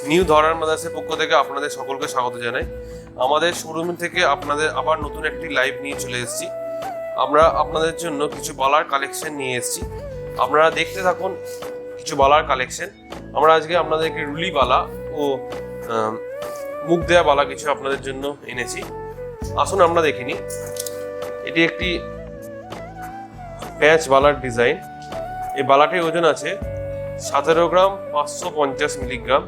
New ধরান মাদার্সের পক্ষ থেকে আপনাদের সকলকে স্বাগত জানাই। আমাদের শোরুম থেকে আপনাদের আবার নতুন একটি লাইভ নিয়ে চলে এসেছি। আমরা আপনাদের জন্য কিছু বালার কালেকশন নিয়ে এসেছি, আপনারা দেখতে থাকুন কিছু বালার কালেকশন। আমরা আজকে আপনাদেরকে রুলি বালা ও মুখ দেয়া বালা কিছু আপনাদের জন্য এনেছি। আসুন আমরা দেখে নিই। এটি একটি প্যাঁচ বালার ডিজাইন। এই বালাটির ওজন আছে 17 গ্রাম 550 মিলিগ্রাম।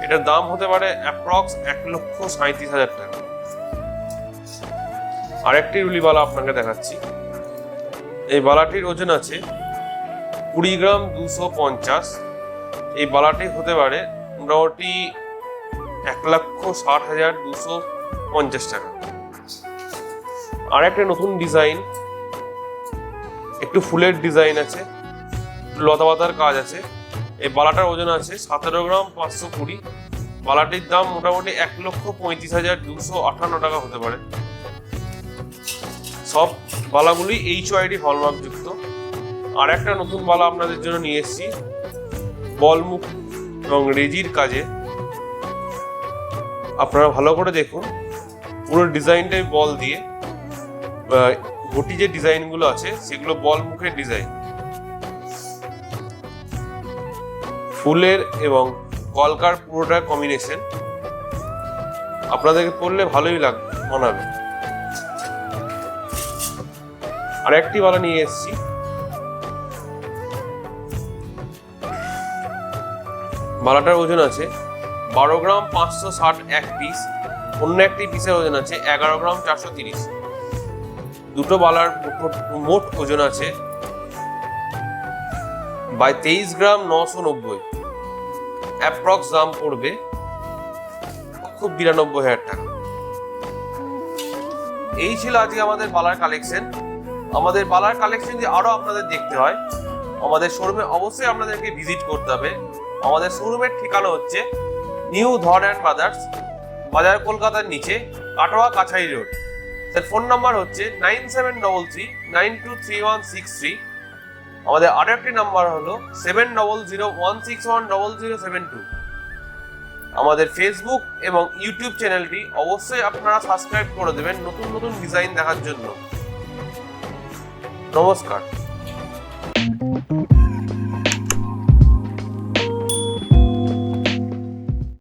এটার দাম হতে পারে অ্যাপ্রক্স 1,37,000 টাকা। আরেকটি রুলি বালা আপনাকে দেখাচ্ছি। এই বালাটির ওজন আছে 20 গ্রাম 250। এই বালাটি হতে পারে মোটামুটি 1,60,250 টাকা। আর একটা নতুন ডিজাইন, একটু ফুলের ডিজাইন আছে, লতা পাতার কাজ আছে। এই বালাটার ওজন আছে 17 গ্রাম 520। বালাটির দাম মোটামুটি 1,35,258 টাকা হতে পারে। সব বালাগুলি HYD হলমার্ক যুক্ত। আর একটা নতুন বালা আপনাদের জন্য নিয়ে এসেছি, বলমুখ এবং রেজির কাজে। আপনারা ভালো করে দেখুন, পুরো ডিজাইনটাই বল দিয়ে, ঘটি যে ডিজাইনগুলো আছে সেগুলো বল মুখের ডিজাইন। ফুলের এবং কলকার পুরোটা কম্বিনেশন, আপনাদেরকে পরলে ভালোই মানাবে। আর একটি বালা নিয়ে এসেছি, বালাটার ওজন আছে 12 গ্রাম 560 এক পিস। অন্য একটি পিসের ওজন আছে 11 গ্রাম 430। দুটো বালার মোট ওজন আছে 23 গ্রাম 990। অ্যাপ্রক্স দাম পড়বে 1,92,000 টাকা। এই ছিল আজকে আমাদের বালার কালেকশন। আমাদের বালার কালেকশন যদি আরো আপনাদের দেখতে হয়, আমাদের শোরুমে অবশ্যই আপনাদেরকে ভিজিট করতে হবে। আমাদের শোরুমের ঠিকানা হচ্ছে নিউ ধরান মাদার্স, বাজার কলকাতার নিচে, কাটোয়া কাছারি রোড। তার ফোন নাম্বার হচ্ছে 9733923163। আমাদের আরো একটি নাম্বার হলো 7001610072। আমাদের ফেসবুক এবং ইউটিউব চ্যানেলটি অবশ্যই আপনারা সাবস্ক্রাইব করে দেবেন নতুন নতুন ডিজাইন দেখার জন্য। নমস্কার।